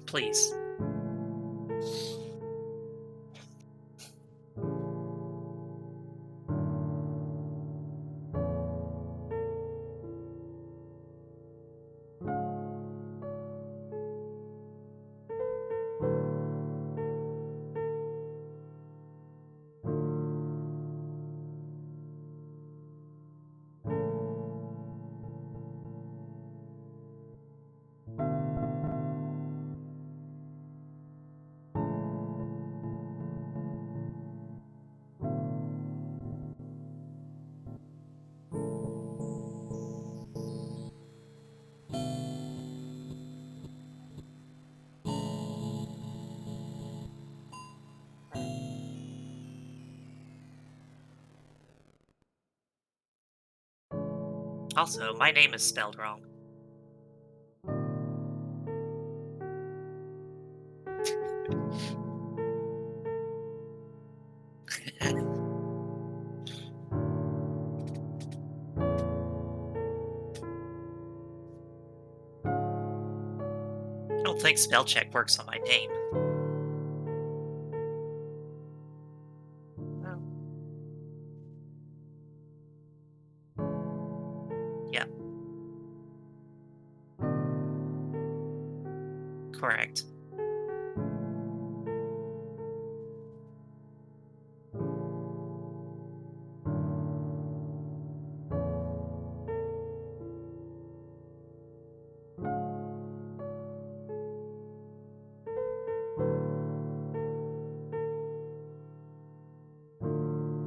something, please. Also, my name is spelled wrong. I don't think spell check works on my name. Oh. Yeah. Correct.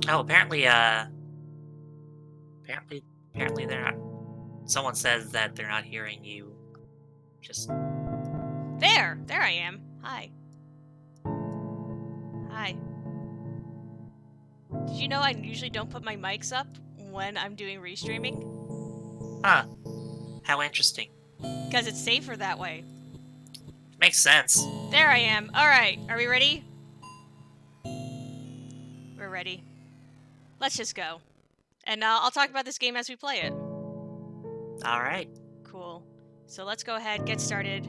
Oh, apparently they're not. Someone says that they're not hearing you. Just There I am. Hi. Did you know I usually don't put my mics up when I'm doing restreaming? huh? How interesting. Because it's safer that way. Makes sense. There I am. Alright, are we ready? We're ready. Let's just go. And I'll talk about this game as we play it. All right. Cool. So let's go ahead, get started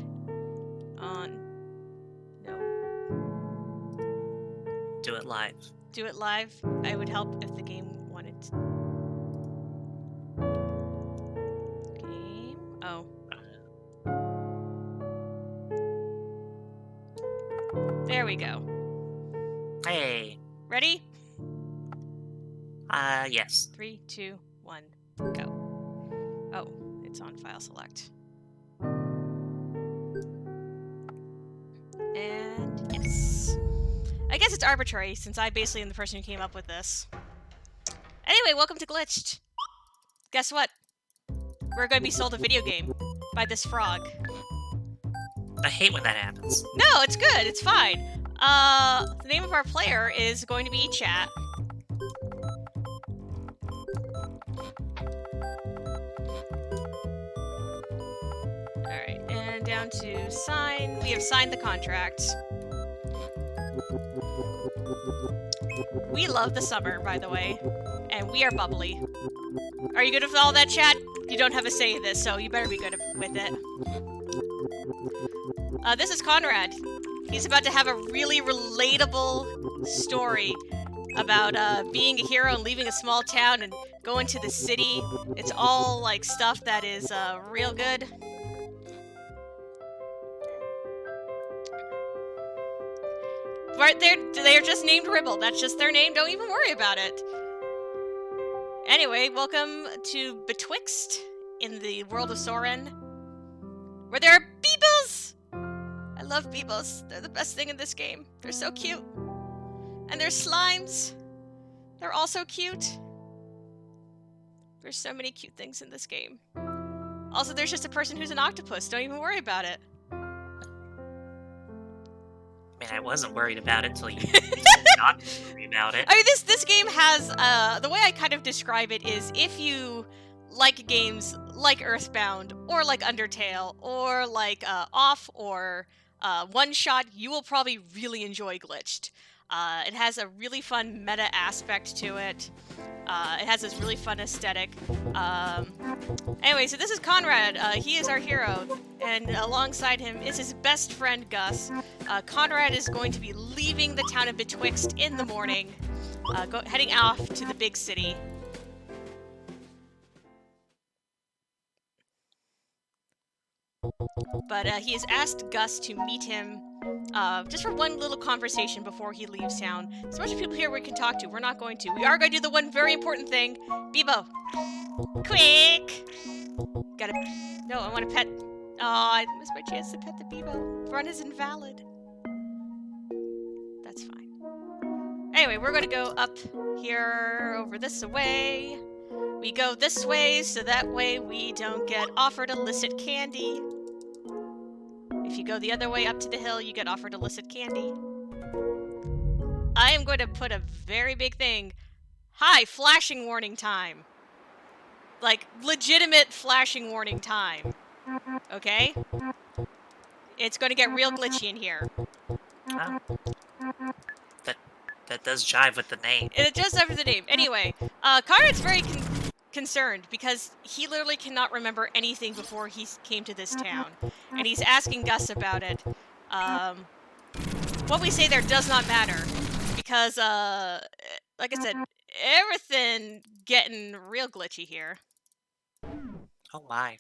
on... No. Do it live. Do it live. It would help if the game wanted to. Game. Oh. There we go. Hey. Ready? Yes. 3, 2, 1, go. Oh, it's on file select. And yes. I guess it's arbitrary since I basically am the person who came up with this. Anyway, welcome to Glitched. Guess what? We're going to be sold a video game by this frog. I hate when that happens. No, it's good. It's fine. The name of our player is going to be Chat. Alright, and down to sign. We have signed the contract. We love the summer, by the way. And we are bubbly. Are you good with all that, Chat? You don't have a say in this, so you better be good with it. This is Conrad. He's about to have a really relatable story about being a hero and leaving a small town and going to the city. It's all like stuff that is real good. Right, they're just named Ribble. That's just their name. Don't even worry about it. Anyway, welcome to Betwixt in the world of Soren, where there are Beebles! I love Beebles. They're the best thing in this game. They're so cute. And there's slimes. They're also cute. There's so many cute things in this game. Also, there's just a person who's an octopus. Don't even worry about it. Man, I wasn't worried about it until you told me not to worry about it. I mean, this game has, the way I kind of describe it is if you like games like Earthbound, or like Undertale, or like Off, or One Shot, you will probably really enjoy Glitched. It has a really fun meta aspect to it. It has this really fun aesthetic. Anyway, so this is Conrad. He is our hero, and alongside him is his best friend, Gus. Conrad is going to be leaving the town of Betwixt in the morning, heading off to the big city. But he has asked Gus to meet him just for one little conversation before he leaves town. There's a bunch of people here we can talk to. We're not going to. We are going to do the one very important thing. Bebo. Quick! Gotta... No, I want to pet... Oh, I missed my chance to pet the Bebo. Run is invalid. That's fine. Anyway, we're going to go up here, over this way. We go this way, so that way we don't get offered illicit candy. If you go the other way up to the hill, you get offered illicit candy. I am going to put a very big thing. Hi, flashing warning time. Like, legitimate flashing warning time. Okay? It's going to get real glitchy in here. Oh. That does jive with the name. It does have the name. Anyway, Conrad's very concerned because he literally cannot remember anything before he came to this town. And he's asking Gus about it. What we say there does not matter. Because, like I said, everything getting real glitchy here. Oh my.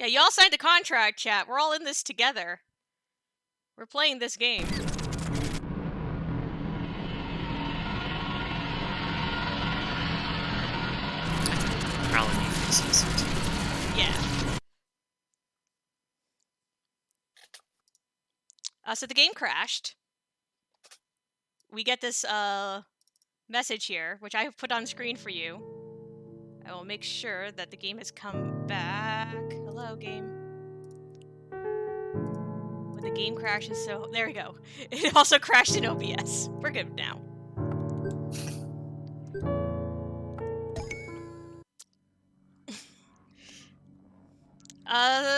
Yeah, you all signed a contract, chat. We're all in this together. We're playing this game. Probably need this. Yeah. So the game crashed. We get this message here, which I have put on screen for you. I will make sure that the game has come back. Hello, game. When the game crashes, so there we go. It also crashed in OBS. We're good now.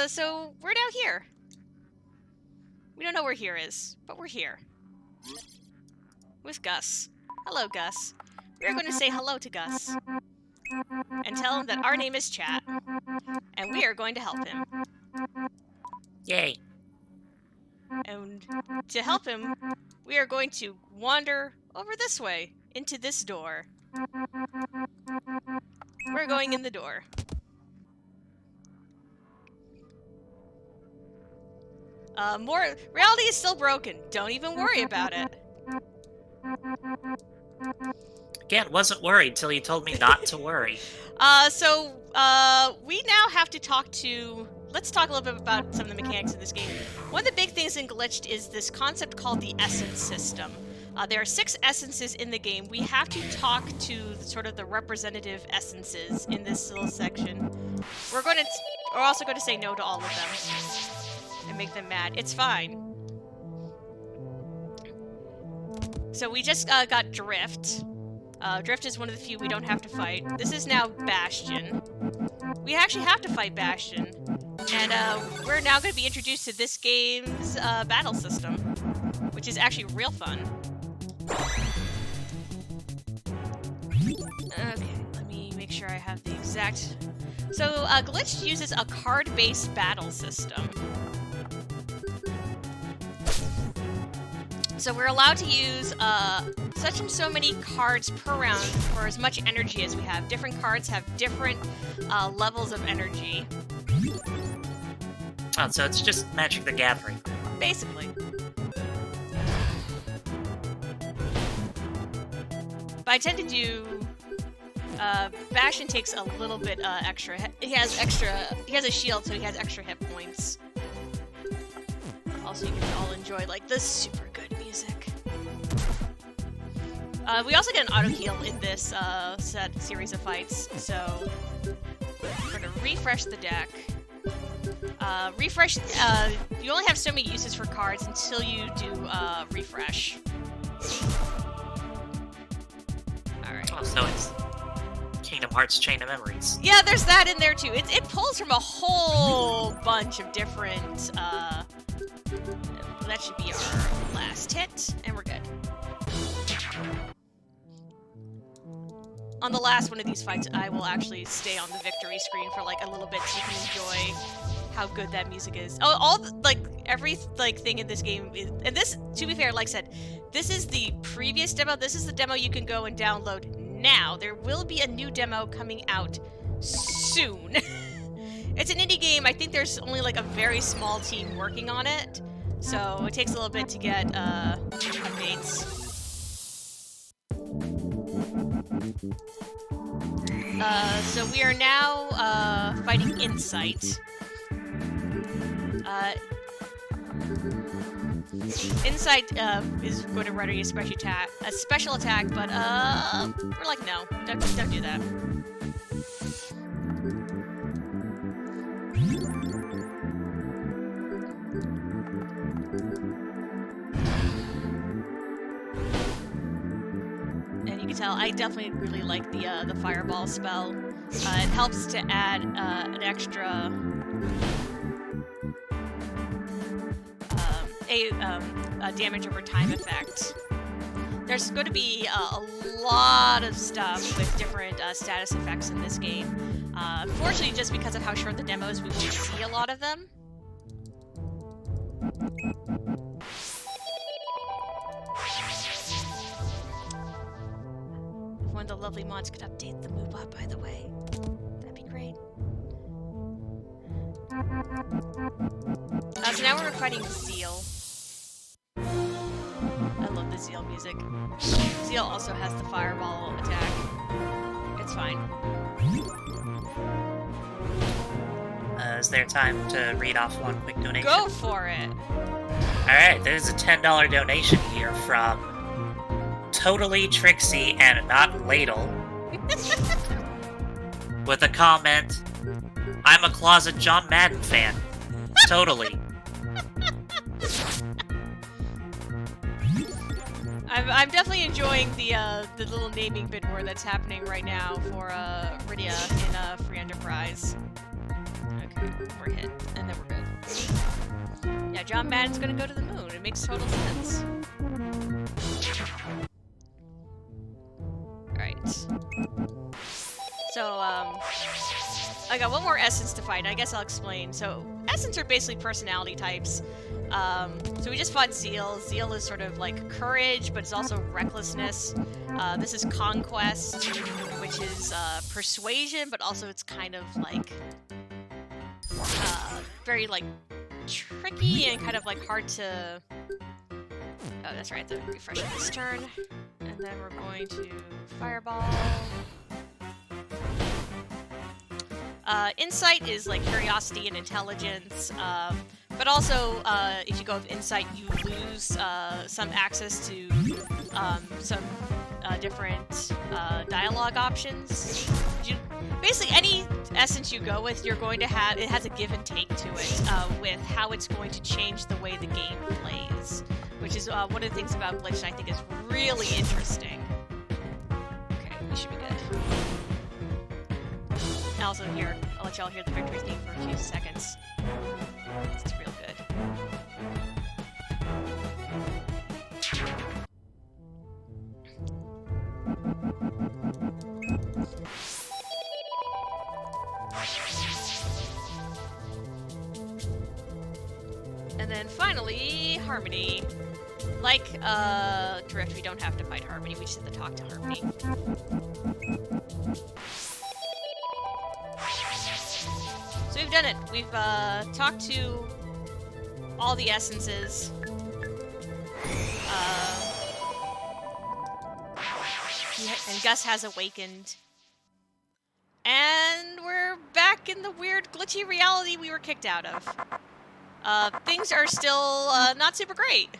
So we're now here. We don't know where here is, but we're here. With Gus. Hello, Gus. We're going to say hello to Gus. And tell him that our name is Chat. And we are going to help him. Yay. And to help him, we are going to wander over this way, into this door. We're going in the door. Reality is still broken. Don't even worry about it. Again, wasn't worried till you told me not to worry. We now have to talk to... Let's talk a little bit about some of the mechanics of this game. One of the big things in Glitched is this concept called the essence system. There are 6 essences in the game. We have to talk to sort of the representative essences in this little section. We're also going to say no to all of them. And make them mad. It's fine. So we just got Drift. Drift is one of the few we don't have to fight. This is now Bastion. We actually have to fight Bastion. And we're now going to be introduced to this game's battle system, which is actually real fun. Okay, let me make sure I have the exact... So, Glitched uses a card-based battle system. So we're allowed to use such and so many cards per round for as much energy as we have. Different cards have different levels of energy. Oh, so it's just Magic the Gathering. Basically. But I tend to do... Bastion takes a little bit extra. He has a shield, so he has extra hit points. Also, you can all enjoy, like, the super good music. We also get an auto-heal in this series of fights, so we're going to refresh the deck. You only have so many uses for cards until you do refresh. Alright. Oh, so it's Kingdom Hearts Chain of Memories. Yeah, there's that in there too. It pulls from a whole bunch of different. That should be our last hit, and we're good. On the last one of these fights, I will actually stay on the victory screen for like a little bit so you can enjoy how good that music is. Oh, every thing in this game is, and this, to be fair, like I said, this is the previous demo. This is the demo you can go and download now. There will be a new demo coming out soon. It's an indie game. I think there's only like a very small team working on it, so it takes a little bit to get updates. So we are now fighting Insight. Insight is going to run a special attack, but we're like, no, don't do that. And you can tell I definitely really like the fireball spell. It helps to add an extra damage over time effect. There's going to be a lot of stuff with different status effects in this game. Unfortunately, just because of how short the demo is, we won't see a lot of them. If one of the lovely mods could update the MooBot, by the way, that'd be great. So now we're fighting Zeal. I love the Zeal music. Zeal also has the fireball attack. It's fine. Is there time to read off one quick donation? Go for it! Alright, there's a $10 donation here from Totally Trixie and Not Ladle. With a comment, I'm a closet John Madden fan. Totally. I'm definitely enjoying the little naming bit war that's happening right now for Rydia in Free Enterprise. Okay, we're hit, and then we're good. Yeah, John Madden's gonna go to the moon. It makes total sense. Alright. So, I got one more essence to fight, and I guess I'll explain. So, essence are basically personality types. So we just fought Zeal. Zeal is sort of like courage, but it's also recklessness. This is Conquest, which is persuasion, but also it's kind of like very like tricky and kind of like hard to... Oh, that's right, the refresh this turn. And then we're going to Fireball. Insight is like curiosity and intelligence, but also if you go with Insight, you lose some access to some different dialogue options. Basically, any essence you go with, you're going to have, it has a give and take to it with how it's going to change the way the game plays, which is one of the things about Glitch I think is really interesting. Okay, we should be good. And also here, I'll let y'all hear the victory theme for a few seconds. It's real good. And then finally, Harmony. Like Drift, we don't have to fight Harmony, we just have to talk to Harmony. So we've done it. We've talked to all the essences. And Gus has awakened. And we're back in the weird glitchy reality we were kicked out of. Things are still not super great.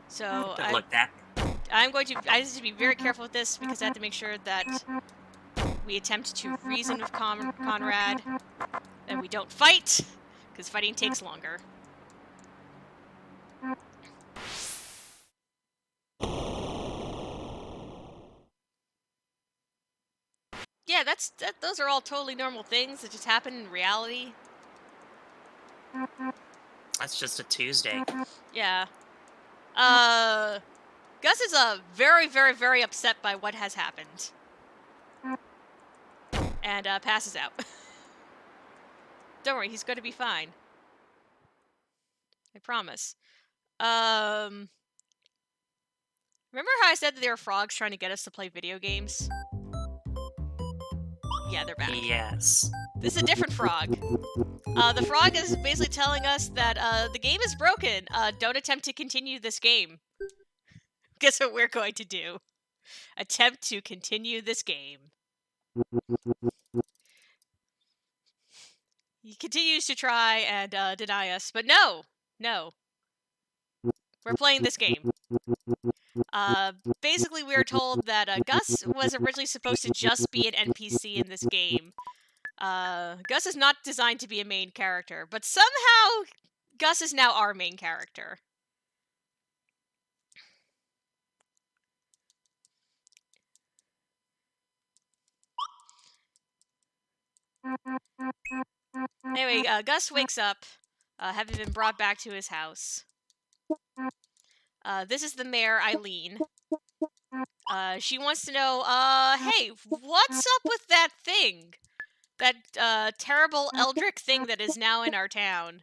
So I just need to be very careful with this because I have to make sure that we attempt to reason with Conrad, and we don't fight, because fighting takes longer. yeah, those are all totally normal things that just happen in reality. That's just a Tuesday. Yeah. Gus is very, very, very upset by what has happened. And passes out. Don't worry, he's going to be fine. I promise. Remember how I said that there were frogs trying to get us to play video games? Yeah, they're back. Yes. This is a different frog. The frog is basically telling us that the game is broken. Don't attempt to continue this game. Guess what we're going to do? Attempt to continue this game. He continues to try and deny us, but no! We're playing this game. Basically, we were told that Gus was originally supposed to just be an NPC in this game. Gus is not designed to be a main character, but somehow Gus is now our main character. Anyway, Gus wakes up, having been brought back to his house. This is the mayor, Eileen. She wants to know, hey, what's up with that thing? That, terrible Eldritch thing that is now in our town.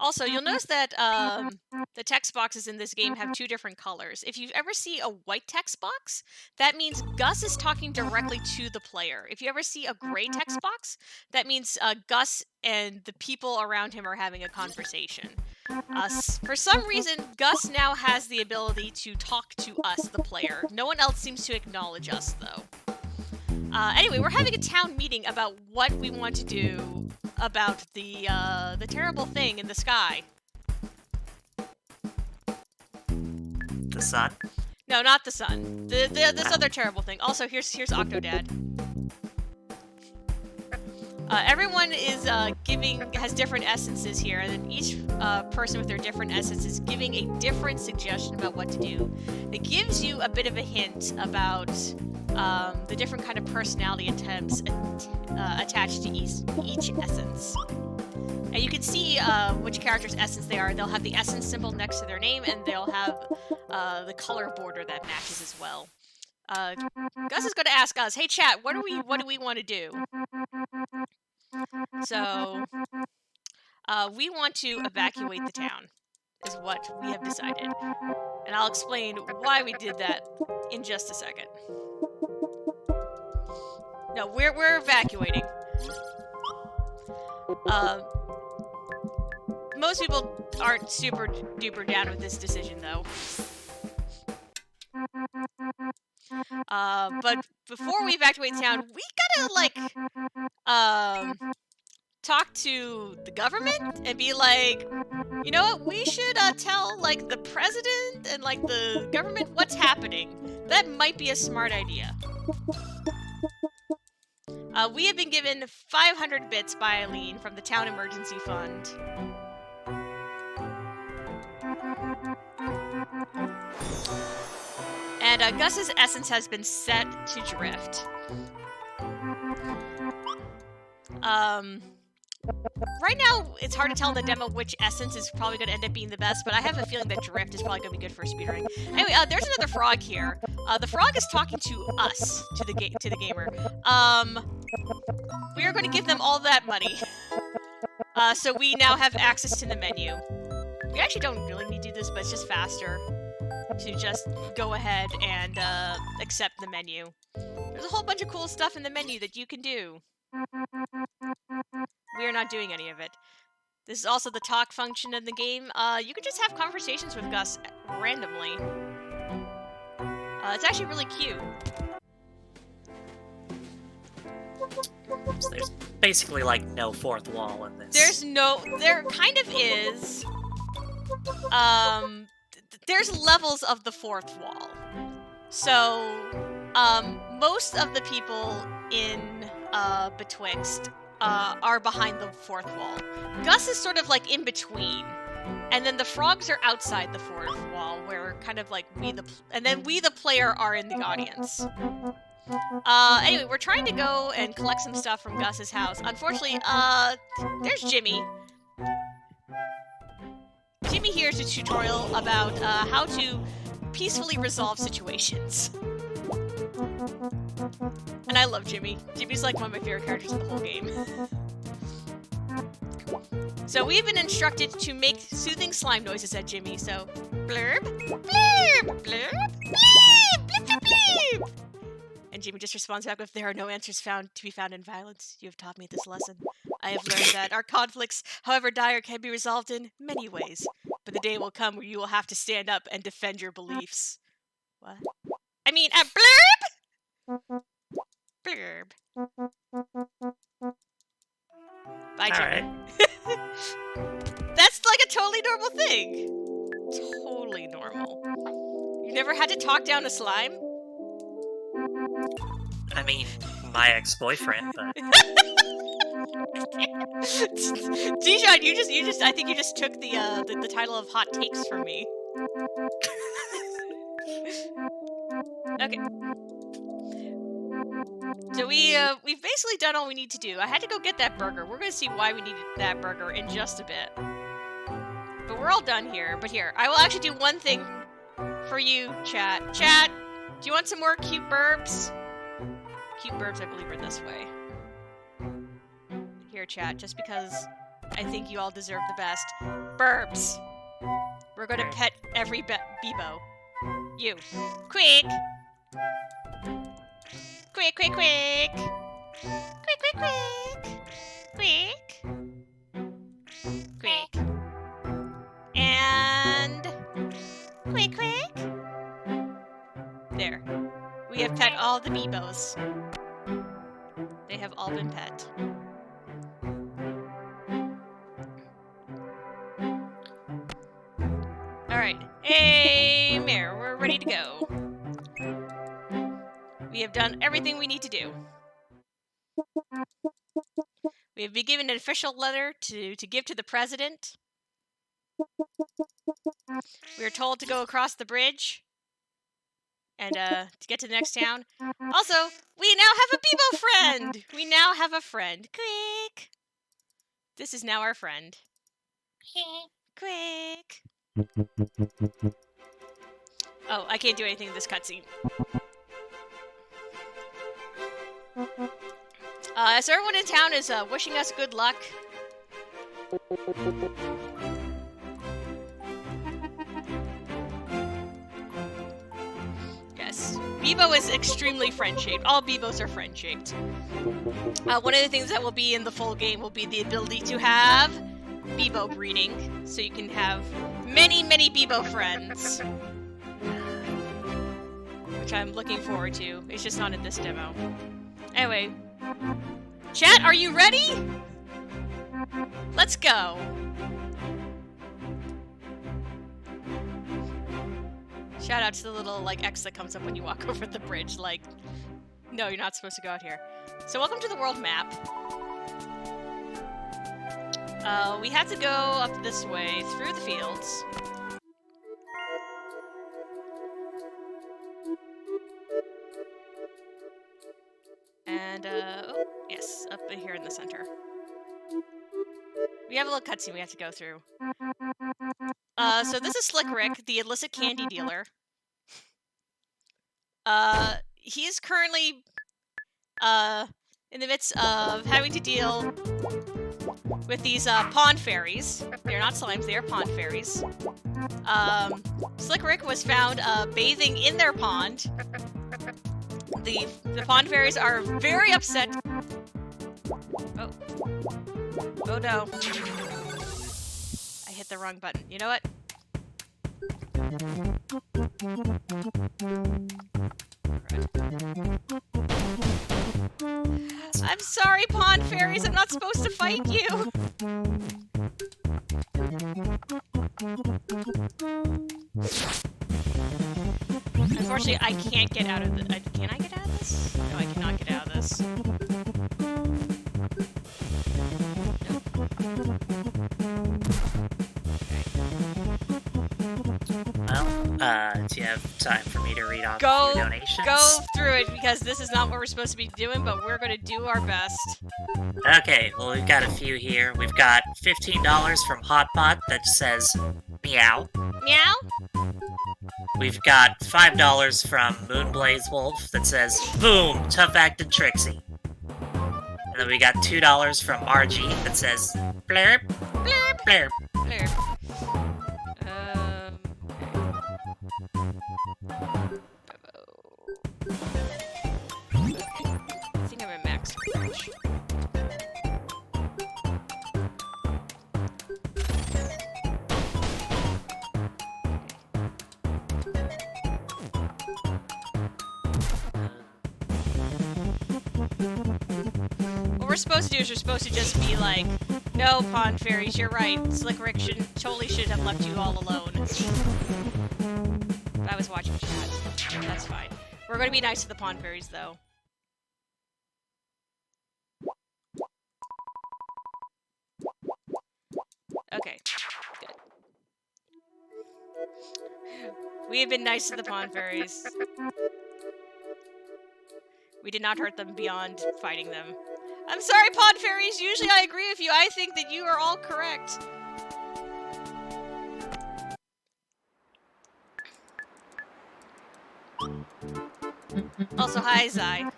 Also, you'll notice that the text boxes in this game have two different colors. If you ever see a white text box, that means Gus is talking directly to the player. If you ever see a gray text box, that means Gus and the people around him are having a conversation. For some reason, Gus now has the ability to talk to us, the player. No one else seems to acknowledge us, though. Anyway, we're having a town meeting about what we want to do about the terrible thing in the sky. The sun? No, not the sun. This other terrible thing. Also, here's Octodad. Everyone is has different essences here, and then each person with their different essence is giving a different suggestion about what to do. It gives you a bit of a hint about the different kind of personality attempts attached to each essence. And you can see which character's essence they are. They'll have the essence symbol next to their name, and they'll have the color border that matches as well. Gus is going to ask us, "Hey, chat, what do we want to do?" So, we want to evacuate the town, is what we have decided. And I'll explain why we did that in just a second. No, we're evacuating. Most people aren't super duper down with this decision, though. But before we evacuate town, we gotta, talk to the government and be like, you know what, we should, tell, the president and, the government what's happening. That might be a smart idea. We have been given 500 bits by Eileen from the Town Emergency Fund. And Gus's essence has been set to drift. Right now, it's hard to tell in the demo which essence is probably going to end up being the best, but I have a feeling that drift is probably going to be good for speedrunning. Anyway, there's another frog here. The frog is talking to us, to the gamer. We are going to give them all that money. So we now have access to the menu. We actually don't really need to do this, but it's just faster to just go ahead and accept the menu. There's a whole bunch of cool stuff in the menu that you can do. We are not doing any of it. This is also the talk function in the game. You can just have conversations with Gus randomly. It's actually really cute. So there's basically no fourth wall in this. There kind of is. There's levels of the fourth wall. So, most of the people in Betwixt are behind the fourth wall. Gus is sort of in between. And then the frogs are outside the fourth wall, where kind of like we the player are in the audience. Anyway, we're trying to go and collect some stuff from Gus's house. Unfortunately, there's Jimmy. Jimmy here's a tutorial about how to peacefully resolve situations. And I love Jimmy. Jimmy's like one of my favorite characters in the whole game. So we've been instructed to make soothing slime noises at Jimmy, so blurb, blurb, blurb, blurb, blurb, blurb, blurb. And Jimmy just responds back with, "There are no answers to be found in violence. You have taught me this lesson. I have learned that our conflicts, however dire, can be resolved in many ways. But the day will come where you will have to stand up and defend your beliefs." What? I mean, blurb? Blurb. Bye, Jimmy. Alright. That's like a totally normal thing. Totally normal. You never had to talk down a slime? I mean, my ex-boyfriend, but... Dijon, I think you just took the title of hot takes from me. Okay. So we've basically done all we need to do. I had to go get that burger. We're gonna see why we needed that burger in just a bit. But we're all done here. But here, I will actually do one thing for you, chat. Chat, do you want some more cute burbs? Cute burbs, I believe, are this way. Here, chat, just because I think you all deserve the best. Burbs. We're gonna pet every Bebo. You. Quick! Quick, quick, quick! Quick, quick, quick! Quick! Quick. And... quick, quick! There. We have pet all the Bebos. They have all been pet. Alright. Hey, Mare, we're ready to go. We have done everything we need to do. We have been given an official letter to give to the president. We are told to go across the bridge and to get to the next town. Also, we now have a Bebo friend! We now have a friend. Quick! This is now our friend. Quick! Oh, I can't do anything in this cutscene. So everyone in town is wishing us good luck. Yes, Bebo is extremely friend-shaped. All Bebos are friend-shaped. One of the things that will be in the full game will be the ability to have Bebo breeding, so you can have many, many Bebo friends. Which I'm looking forward to. It's just not in this demo. Anyway. Chat, are you ready? Let's go. Shout out to the little, like, X that comes up when you walk over the bridge, like, no, you're not supposed to go out here. So welcome to the world map. We have to go up this way, through the fields. And, oh, yes, up here in the center. We have a little cutscene we have to go through. So this is Slick Rick, the illicit candy dealer. He's currently, in the midst of having to deal with these, pond fairies. They're not slimes, they are pond fairies. Slick Rick was found, bathing in their pond. The pond fairies are very upset. Oh. Oh no. I hit the wrong button. You know what? I'm sorry, pond fairies. I'm not supposed to fight you. Unfortunately, I can't get out of the. Can I get out of this? No, I cannot get out of this. Do you have time for me to read off Go- your donations? Go through it, because this is not what we're supposed to be doing, but we're gonna do our best. Okay, well, we've got a few here. We've got $15 from Hotpot that says meow. Meow? We've got $5 from Moonblaze Wolf that says boom, tough acting Trixie. And then we got $2 from RG that says blurb, blurb, blurb. There. I think I'm at max range. What we're supposed to do is we're supposed to just be like, no, Pond Fairies, you're right. Slick Rick totally should have left you all alone. I was watching chat. That's fine. We're going to be nice to the Pond Fairies, though. Okay. Good. We have been nice to the Pond Fairies. We did not hurt them beyond fighting them. I'm sorry, Pond Fairies! Usually I agree with you. I think that you are all correct. Also, hi, Zai.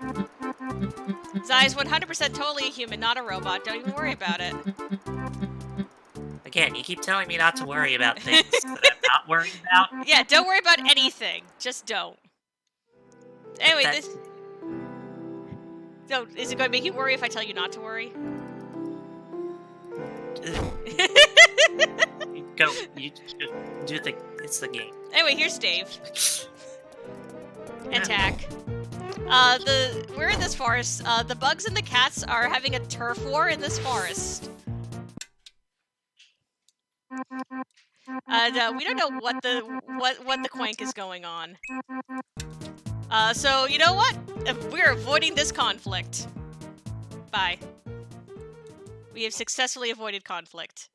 Zai is 100% totally a human, not a robot. Don't even worry about it. Again, you keep telling me not to worry about things that I'm not worried about. Yeah, don't worry about anything. Just don't. Anyway, this... So, is it going to make you worry if I tell you not to worry? Go. You do the... It's the game. Anyway, here's Dave. And Tack. We're in this forest. The bugs and the cats are having a turf war in this forest. And we don't know what the quank is going on. So you know what? We're avoiding this conflict. Bye. We have successfully avoided conflict.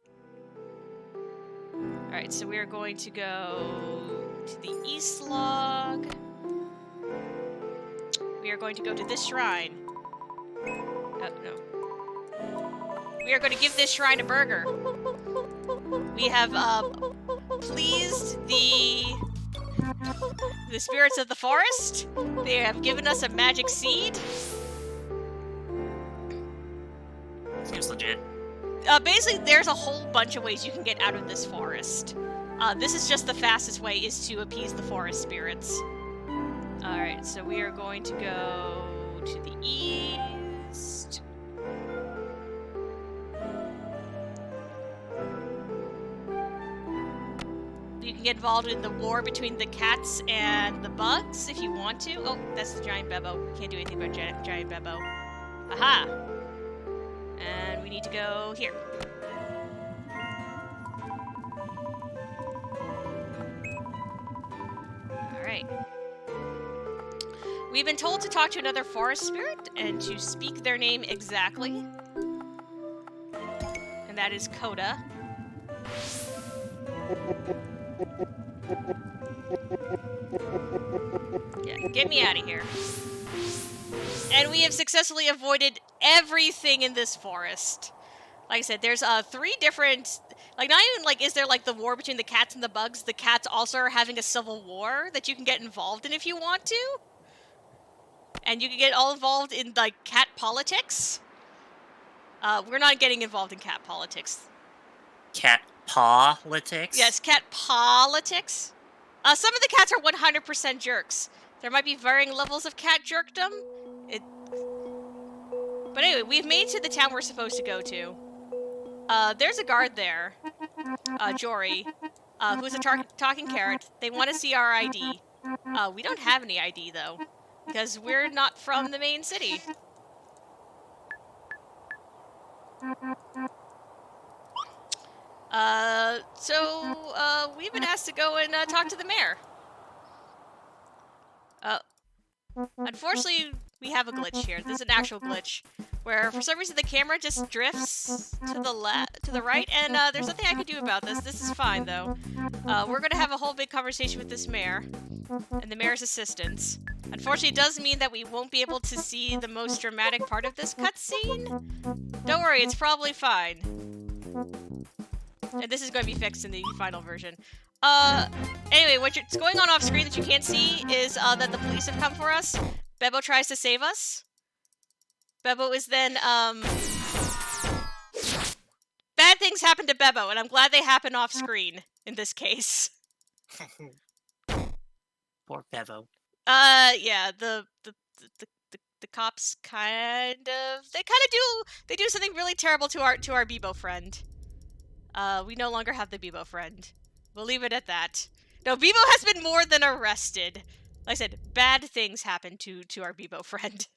Alright, so we are going to go to the east log. We are going to go to this shrine. Oh, no. We are going to give this shrine a burger. We have, pleased the spirits of the forest. They have given us a magic seed. Seems legit. Basically, there's a whole bunch of ways you can get out of this forest. This is just the fastest way, is to appease the forest spirits. Alright, so we are going to go to the east. You can get involved in the war between the cats and the bugs if you want to. Oh, that's the giant Bebo. We can't do anything about giant Bebo. Aha! And we need to go here. Alright. We've been told to talk to another forest spirit and to speak their name exactly. And that is Coda. Yeah, get me out of here. And we have successfully avoided everything in this forest. Like I said, there's 3 different... Like, not even, like, is there, like, the war between the cats and the bugs? The cats also are having a civil war that you can get involved in if you want to. And you can get all involved in, like, cat politics. We're not getting involved in cat politics. Cat politics? Yes, cat politics. Some of the cats are 100% jerks. There might be varying levels of cat jerkdom. But anyway, we've made it to the town we're supposed to go to. There's a guard there, Jory, who's a talking carrot. They want to see our ID. We don't have any ID, though, because we're not from the main city. So we've been asked to go and talk to the mayor. Unfortunately, we have a glitch here. This is an actual glitch. where for some reason the camera just drifts to the right, and there's nothing I can do about this. This is fine though. We're gonna have a whole big conversation with this mayor and the mayor's assistants. Unfortunately, it does mean that we won't be able to see the most dramatic part of this cutscene. Don't worry, it's probably fine. And this is going to be fixed in the final version. Anyway, what's going on off screen that you can't see is that the police have come for us. Bebo tries to save us. Bebo is then, bad things happen to Bebo, and I'm glad they happen off screen in this case. Poor Bevo. Yeah, the cops they do something really terrible to our Bebo friend. We no longer have the Bebo friend. We'll leave it at that. No, Bebo has been more than arrested. Like I said, bad things happen to our Bebo friend.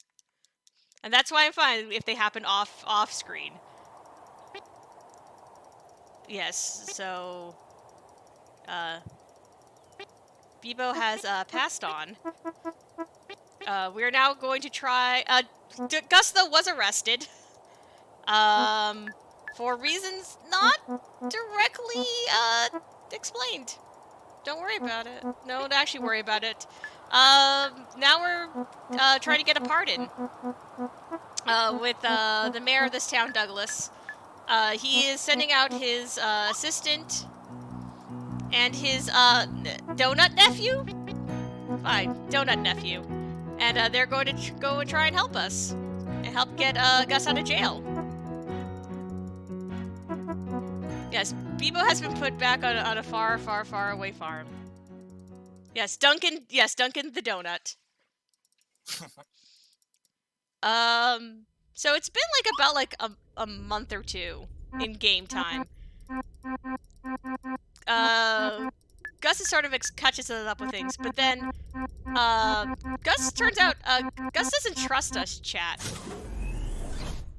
And that's why I'm fine if they happen off screen. Yes, so Bebo has passed on. We are now going to try Gus though was arrested. For reasons not directly explained. Don't worry about it. No, don't actually worry about it. Now we're trying to get a pardon with the mayor of this town, Douglas. He is sending out his assistant and his donut nephew? Fine, donut nephew. And they're going to go and try and help us. And help get Gus out of jail. Yes, Bebo has been put back on a far, far, far away farm. Yes, Duncan the donut. So it's been about a month or two in game time. Gus is sort of catches it up with things, but then Gus turns out Gus doesn't trust us, chat.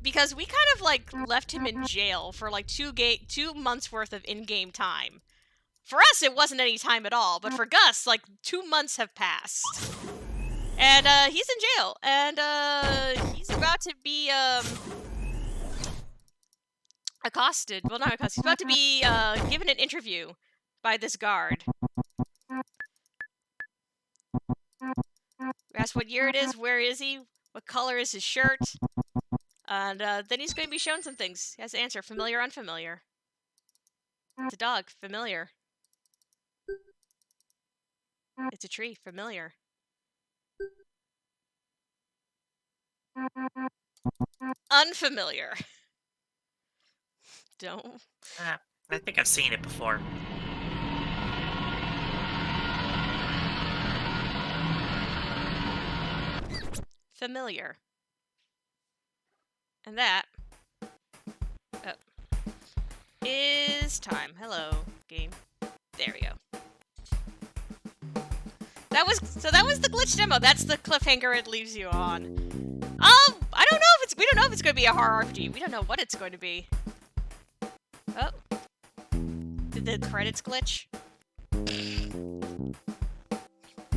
Because we kind of left him in jail for 2 months worth of in-game time. For us, it wasn't any time at all, but for Gus, 2 months have passed. And he's in jail, and he's about to be accosted. Well, not accosted. He's about to be given an interview by this guard. We asked what year it is, where is he, what color is his shirt. And then he's going to be shown some things. He has to answer, familiar, unfamiliar. It's a dog, familiar. It's a tree, familiar. Unfamiliar. Don't. I think I've seen it before. Familiar. And that is time. Hello, game. There we go. That was the glitch demo. That's the cliffhanger it leaves you on. I don't know if we don't know if it's going to be a horror RPG. We don't know what it's going to be. Oh. Did the credits glitch?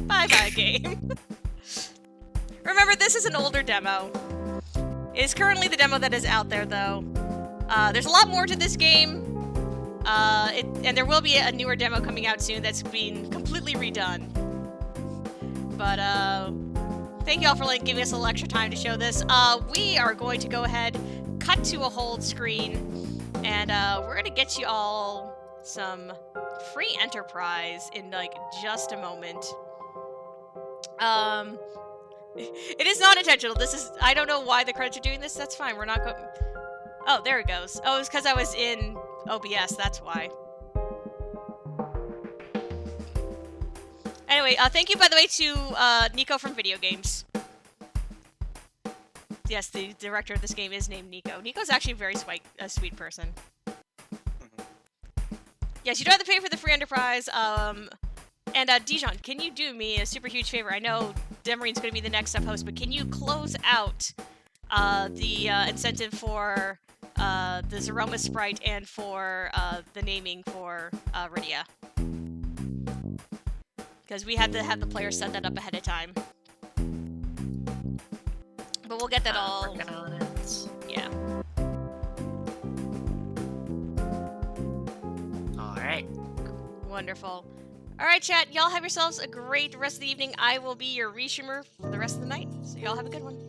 Bye-bye, game. Remember, this is an older demo. It is currently the demo that is out there, though. There's a lot more to this game. And there will be a newer demo coming out soon that's being completely redone. But, thank you all for giving us a little extra time to show this. We are going to go ahead, cut to a hold screen, and we're going to get you all some free enterprise in, just a moment. It is not intentional. I don't know why the credits are doing this. That's fine. We're not going... Oh, there it goes. Oh, it's because I was in OBS. That's why. Anyway, thank you, by the way, to Nico from Video Games. Yes, the director of this game is named Nico. Nico's actually a sweet person. Yes, you don't have to pay for the free enterprise. And Dijon, can you do me a super huge favor? I know Demarine's going to be the next sub-host, but can you close out the incentive for the Zeroma Sprite and for the naming for Rydia? Because we had to have the players set that up ahead of time. But we'll get that all... Working on it. sense. Yeah. Alright. Wonderful. All right, chat. Y'all have yourselves a great rest of the evening. I will be your reshimmer for the rest of the night. So y'all have a good one.